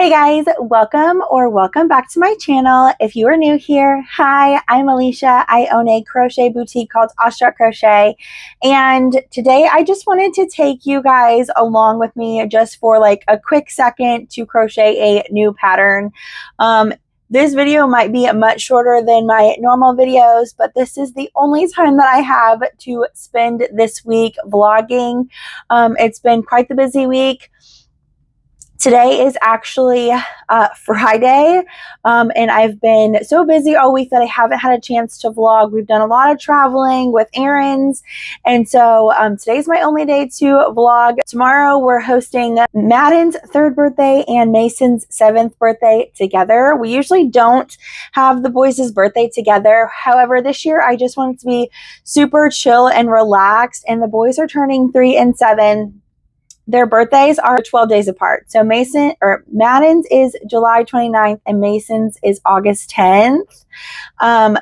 Hey guys, welcome back to my channel. If you are new here, hi, I'm Allyssa. I own a crochet boutique called Awestruck Crochet, and today I just wanted to take you guys along with me just for like a quick second to crochet a new pattern. This video might be much shorter than my normal videos, but this is the only time that I have to spend this week vlogging. It's been quite the busy week. Today is actually Friday, and I've been so busy all week that I haven't had a chance to vlog. We've done a lot of traveling with errands, and so today's my only day to vlog. Tomorrow we're hosting Madden's 3rd birthday and Mason's 7th birthday together. We usually don't have the boys' birthday together. However, this year I just wanted to be super chill and relaxed, and the boys are turning 3 and 7. Their birthdays are 12 days apart. So Madden's is July 29th and Mason's is August 10th.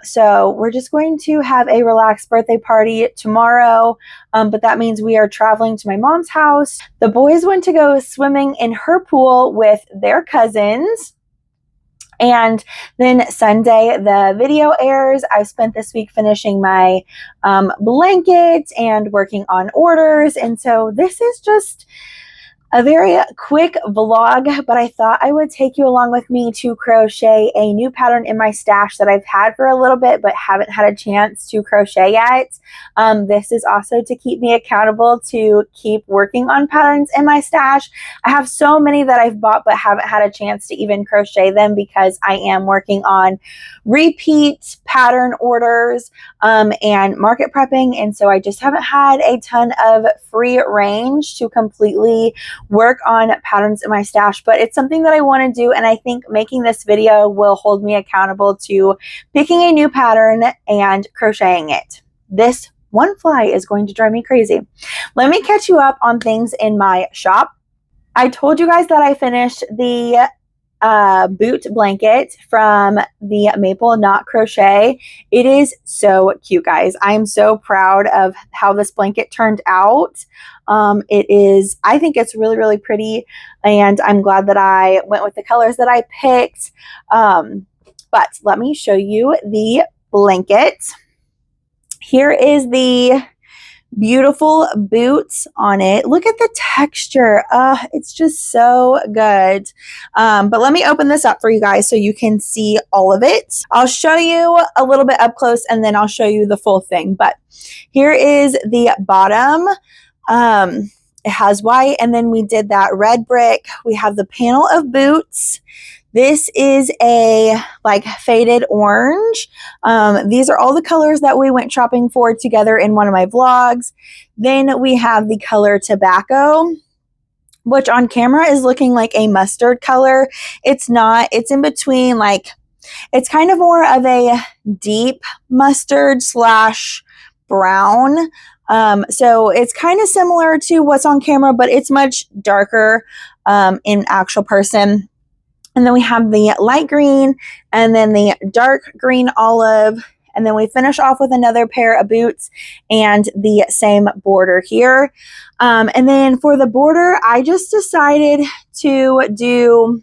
So we're just going to have a relaxed birthday party tomorrow. But that means we are traveling to my mom's house. The boys went to go swimming in her pool with their cousins. And then Sunday, the video airs. I've spent this week finishing my blankets and working on orders. And so this is just a very quick vlog, but I thought I would take you along with me to crochet a new pattern in my stash that I've had for a little bit, but haven't had a chance to crochet yet. This is also to keep me accountable to keep working on patterns in my stash. I have so many that I've bought, but haven't had a chance to even crochet them because I am working on repeat pattern orders and market prepping. And so I just haven't had a ton of free range to completely work on patterns in my stash, but it's something that I want to do, and I think making this video will hold me accountable to picking a new pattern and crocheting it. This one fly is going to drive me crazy. Let me catch you up on things in my shop. I told you guys that I finished the boot blanket from the Maple Knot Crochet. It is so cute, guys. I'm so proud of how this blanket turned out. I think it's really, really pretty, and I'm glad that I went with the colors that I picked. But let me show you the blanket. Here is the beautiful boots on it. Look at the texture. It's just so good. But let me open this up for you guys so you can see all of it. I'll show you a little bit up close and then I'll show you the full thing. But here is the bottom. It has white, and then we did that red brick. We have the panel of boots. This is a like faded orange. These are all the colors that we went shopping for together in one of my vlogs. Then we have the color tobacco, which on camera is looking like a mustard color. It's not. It's in between, like, it's kind of more of a deep mustard / brown. So it's kind of similar to what's on camera, but it's much darker in actual person. And then we have the light green and then the dark green olive. And then we finish off with another pair of boots and the same border here. And then for the border, I just decided to do,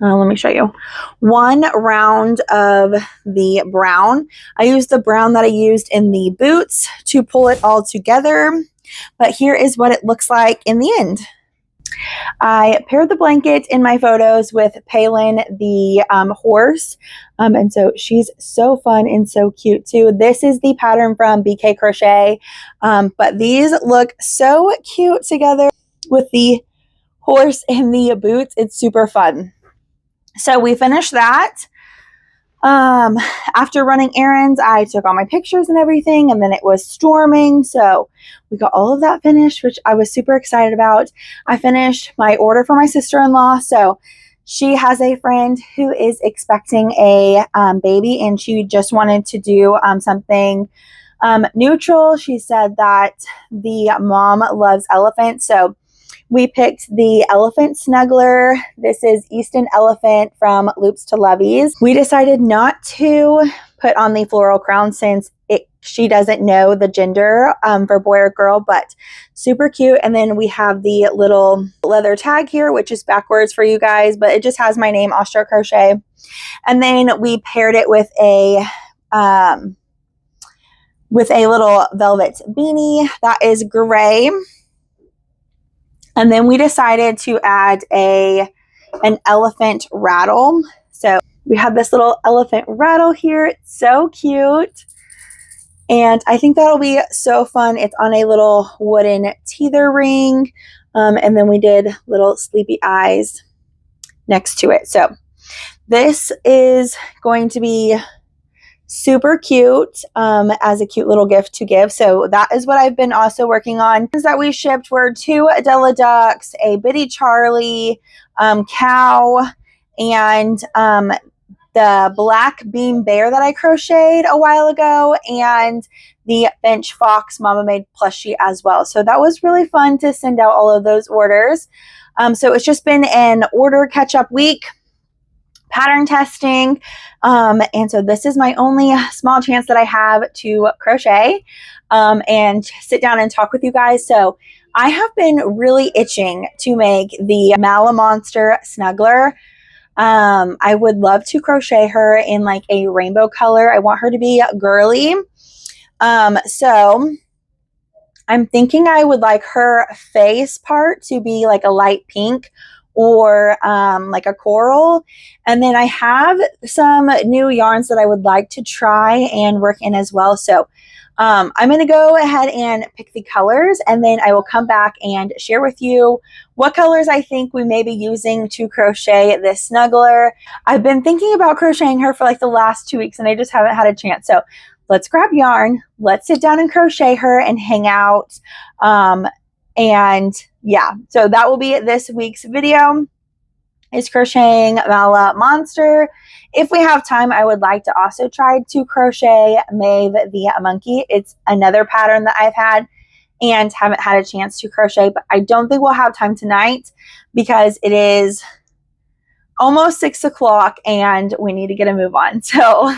let me show you, one round of the brown. I used the brown that I used in the boots to pull it all together. But here is what it looks like in the end. I paired the blanket in my photos with Paylin, the horse, and so she's so fun and so cute too. This is the pattern from BK Crochet, but these look so cute together with the horse and the boots. It's super fun. So we finished that. After running errands, I took all my pictures and everything, and then it was storming, so we got all of that finished, which I was super excited about. I finished my order for my sister-in-law, so she has a friend who is expecting a baby, and she just wanted to do something neutral. She said that the mom loves elephants, so we picked the elephant snuggler. This is Easton Elephant from Loops to Loveys. We decided not to put on the floral crown since she doesn't know the gender for boy or girl, but super cute. And then we have the little leather tag here, which is backwards for you guys, but it just has my name, Austria Crochet. And then we paired it with a little velvet beanie that is gray. And then we decided to add an elephant rattle. So we have this little elephant rattle here. It's so cute. And I think that'll be so fun. It's on a little wooden teether ring. And then we did little sleepy eyes next to it. So this is going to be super cute as a cute little gift to give. So that is what I've been also working on. Things that we shipped were 2 Adela ducks, a bitty Charlie, cow, and the black bean bear that I crocheted a while ago, and the Finch Fox Mama Made plushie as well. So that was really fun to send out all of those orders. So it's just been an order catch-up week, pattern testing, and so this is my only small chance that I have to crochet and sit down and talk with you guys. So I have been really itching to make the Mala Monster Snuggler. I would love to crochet her in like a rainbow color. I want her to be girly. So I'm thinking I would like her face part to be like a light pink or like a coral. And then I have some new yarns that I would like to try and work in as well. So I'm going to go ahead and pick the colors, and then I will come back and share with you what colors I think we may be using to crochet this Snuggler. I've been thinking about crocheting her for like the last 2 weeks, and I just haven't had a chance. So let's grab yarn, let's sit down and crochet her and hang out. And yeah, so that will be this week's video, is crocheting Mala Monster. If we have time, I would like to also try to crochet Maeve the monkey. It's another pattern that I've had and haven't had a chance to crochet, but I don't think we'll have time tonight because it is almost 6 o'clock and we need to get a move on. So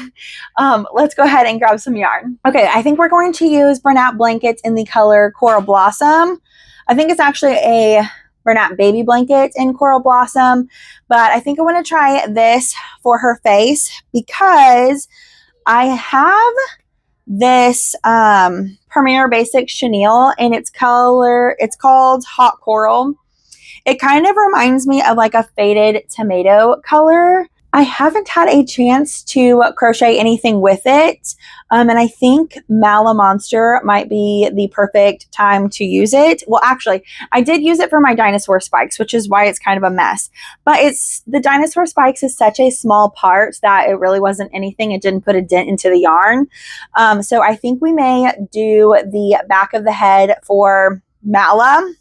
let's go ahead and grab some yarn. Okay, I think we're going to use Bernat blankets in the color Coral Blossom. I think it's actually a Bernat baby blanket in Coral Blossom, but I think I want to try this for her face because I have this Premier Basix Chenille, and it's called Hot Coral. It kind of reminds me of like a faded tomato color. I haven't had a chance to crochet anything with it, and I think Mala Monster might be the perfect time to use it. Well, actually, I did use it for my dinosaur spikes, which is why it's kind of a mess. But the dinosaur spikes is such a small part that it really wasn't anything. It didn't put a dent into the yarn. So I think we may do the back of the head for Mala.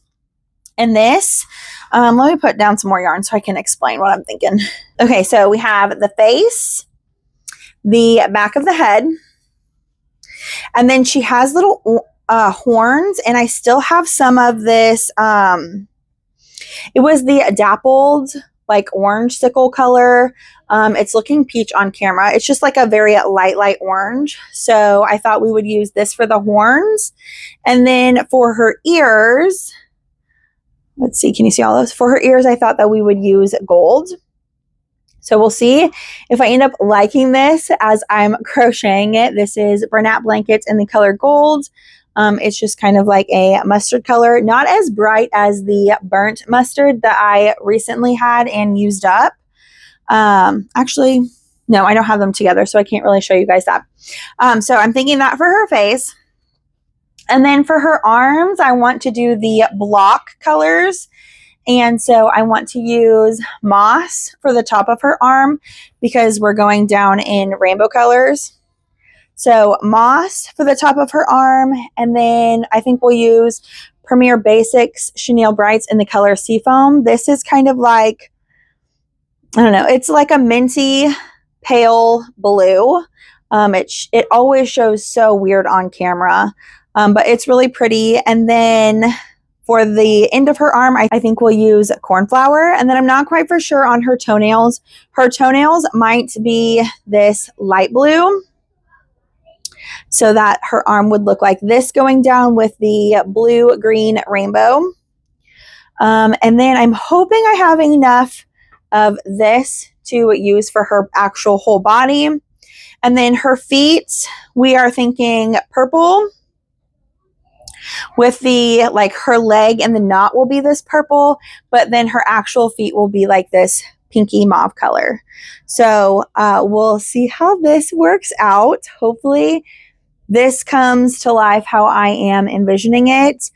And this, let me put down some more yarn so I can explain what I'm thinking. Okay, so we have the face, the back of the head, and then she has little horns, and I still have some of this, it was the dappled, like orange sickle color. It's looking peach on camera. It's just like a very light orange. So I thought we would use this for the horns. And then for her ears, let's see, can you see all those? For her ears, I thought that we would use gold. So we'll see if I end up liking this as I'm crocheting it. This is Bernat blankets in the color gold. It's just kind of like a mustard color, not as bright as the burnt mustard that I recently had and used up. Actually, no, I don't have them together, so I can't really show you guys that. So I'm thinking that for her face. And then for her arms, I want to do the block colors. And so I want to use moss for the top of her arm because we're going down in rainbow colors. So moss for the top of her arm. And then I think we'll use Premier Basix Chenille Brights in the color Seafoam. This is kind of like, I don't know, it's like a minty pale blue. It always shows so weird on camera. But it's really pretty. And then for the end of her arm, I think we'll use cornflower. And then I'm not quite for sure on her toenails. Her toenails might be this light blue. so that her arm would look like this going down with the blue, green rainbow. And then I'm hoping I have enough of this to use for her actual whole body. And then her feet, we are thinking purple with the, like, her leg and the knot will be this purple, but then her actual feet will be like this pinky mauve color. So we'll see how this works out. Hopefully this comes to life how I am envisioning it.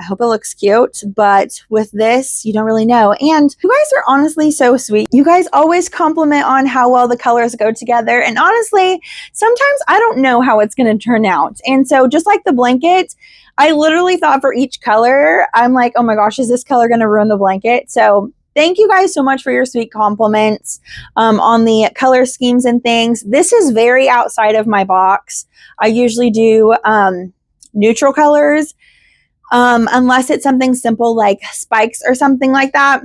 I hope it looks cute, but with this, you don't really know. And you guys are honestly so sweet. You guys always compliment on how well the colors go together. And honestly, sometimes I don't know how it's going to turn out. And so just like the blanket, I literally thought for each color, I'm like, oh my gosh, is this color going to ruin the blanket? So thank you guys so much for your sweet compliments on the color schemes and things. This is very outside of my box. I usually do neutral colors, unless it's something simple like spikes or something like that.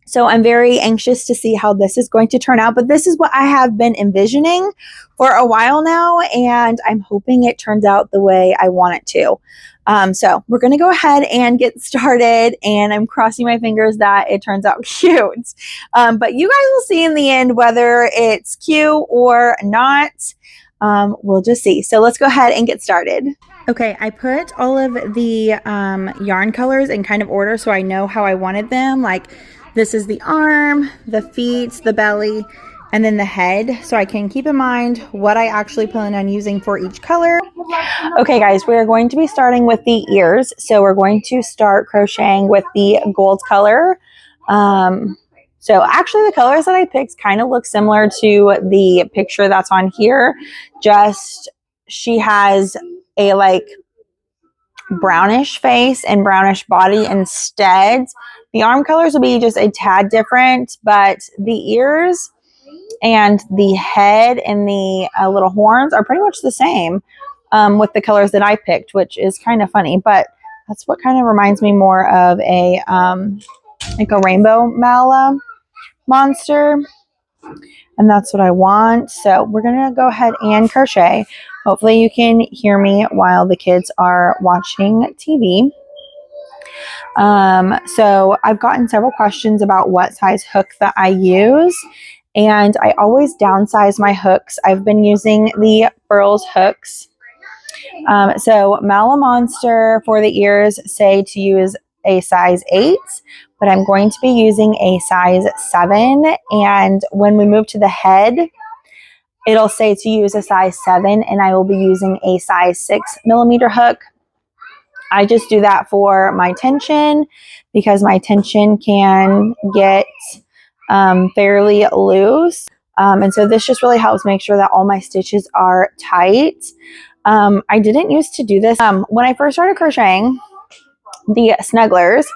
So I'm very anxious to see how this is going to turn out. But this is what I have been envisioning for a while now, and I'm hoping it turns out the way I want it to. So we're going to go ahead and get started, and I'm crossing my fingers that it turns out cute. But you guys will see in the end whether it's cute or not. We'll just see. So let's go ahead and get started. Okay, I put all of the yarn colors in kind of order so I know how I wanted them. Like, this is the arm, the feet, the belly, and then the head, so I can keep in mind what I actually plan on using for each color. Okay guys, we're going to be starting with the ears. So we're going to start crocheting with the gold color. So actually the colors that I picked kind of look similar to the picture that's on here. Just she has a like brownish face and brownish body instead. The arm colors will be just a tad different, but the ears and the head and the little horns are pretty much the same with the colors that I picked, which is kind of funny, but that's what kind of reminds me more of a like a rainbow mala monster, and that's what I want. So we're gonna go ahead and crochet. Hopefully you can hear me while the kids are watching TV. So I've gotten several questions about what size hook that I use, and I always downsize my hooks. I've been using the Furls Hooks. So Mala Monster for the ears say to use a size 8, but I'm going to be using a size 7. And when we move to the head, it'll say to use a size 7, and I will be using a size 6mm hook. I just do that for my tension because my tension can get fairly loose. And so this just really helps make sure that all my stitches are tight. I didn't used to do this. When I first started crocheting the Snugglers,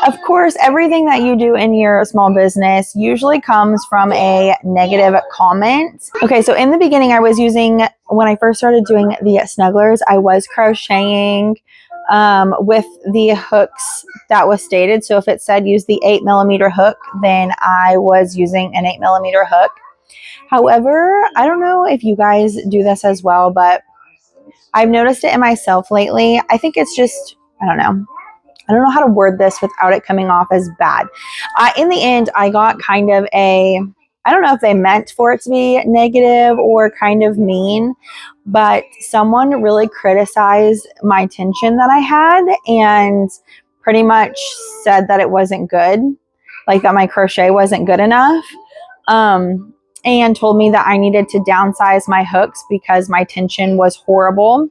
of course, everything that you do in your small business usually comes from a negative comment. Okay, so in the beginning, I was using, when I first started doing the Snugglers, I was crocheting with the hooks that was stated. So if it said use the 8mm hook, then I was using an 8mm hook. However, I don't know if you guys do this as well, but I've noticed it in myself lately. I think it's just, I don't know how to word this without it coming off as bad. In the end, I got kind of a, I don't know if they meant for it to be negative or kind of mean, but someone really criticized my tension that I had and pretty much said that it wasn't good, like that my crochet wasn't good enough, and told me that I needed to downsize my hooks because my tension was horrible.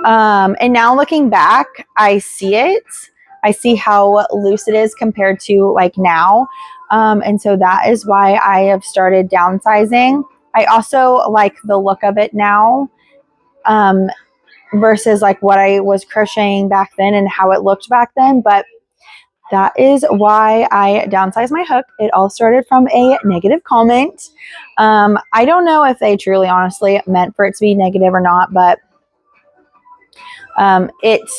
And now looking back, I see it. I see how loose it is compared to like now. And so that is why I have started downsizing. I also like the look of it now, versus like what I was crocheting back then and how it looked back then. But that is why I downsized my hook. It all started from a negative comment. I don't know if they truly honestly meant for it to be negative or not, but it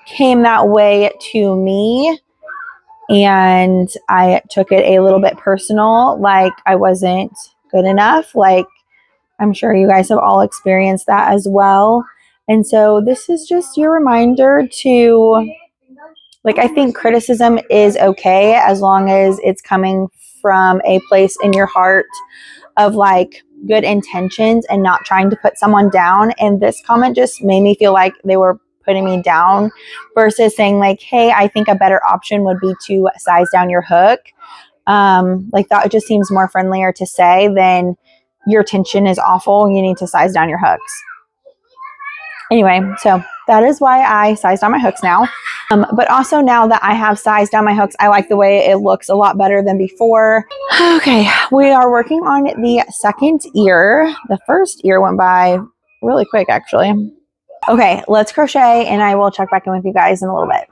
came that way to me, and I took it a little bit personal, like I wasn't good enough. Like, I'm sure you guys have all experienced that as well. And so this is just your reminder to, like, I think criticism is okay as long as it's coming from a place in your heart of like good intentions and not trying to put someone down. And this comment just made me feel like they were putting me down versus saying like, hey, I think a better option would be to size down your hook. Like that just seems more friendlier to say than your tension is awful, you need to size down your hooks. Anyway, so that is why I size down my hooks now. But also now that I have sized down my hooks, I like the way it looks a lot better than before. Okay, we are working on the second ear. The first ear went by really quick, actually. Okay, let's crochet and I will check back in with you guys in a little bit.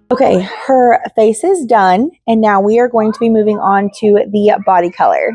Okay, her face is done, and now we are going to be moving on to the body color.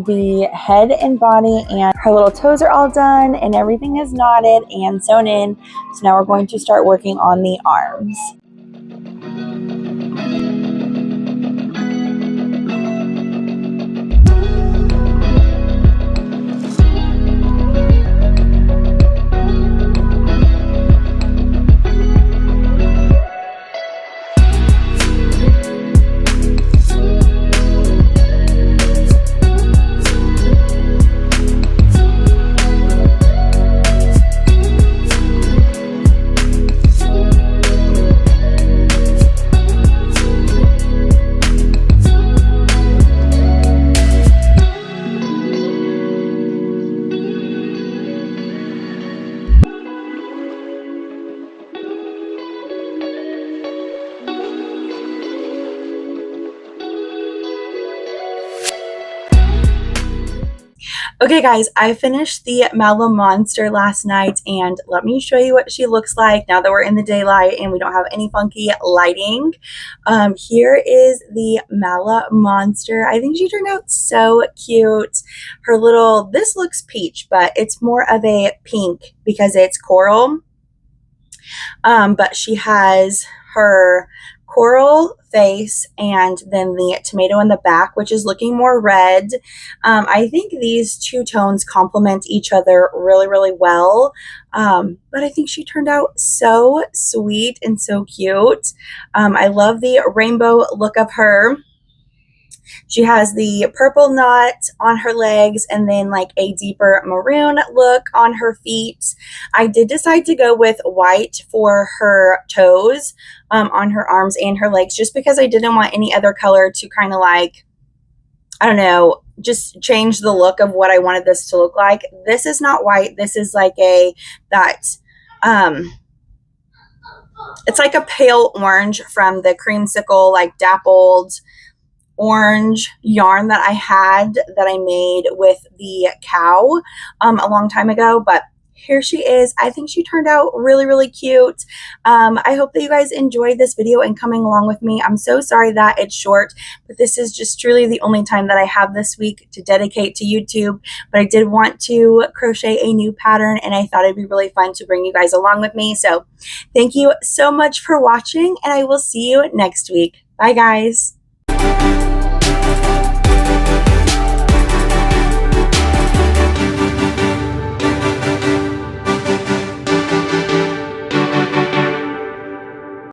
the head and body, and her little toes are all done and everything is knotted and sewn in. So now we're going to start working on the arms. Okay guys, I finished the Mala Monster last night, and let me show you what she looks like now that we're in the daylight and we don't have any funky lighting. Here is the Mala Monster. I think she turned out so cute. Her little, this looks peach, but it's more of a pink because it's coral. But she has her coral face and then the tomato in the back, which is looking more red. I think these two tones complement each other really, really well. But I think she turned out so sweet and so cute. I love the rainbow look of her. She has the purple knot on her legs and then like a deeper maroon look on her feet. I did decide to go with white for her toes, on her arms and her legs, just because I didn't want any other color to kind of like, I don't know, just change the look of what I wanted this to look like. This is not white. This is like it's like a pale orange from the creamsicle, like dappled orange yarn that I had that I made with the cow a long time ago. But here she is. I think she turned out really, really cute. I hope that you guys enjoyed this video and coming along with me. I'm so sorry that it's short, but this is just truly the only time that I have this week to dedicate to YouTube. But I did want to crochet a new pattern, and I thought it'd be really fun to bring you guys along with me. So thank you so much for watching, and I will see you next week. Bye guys.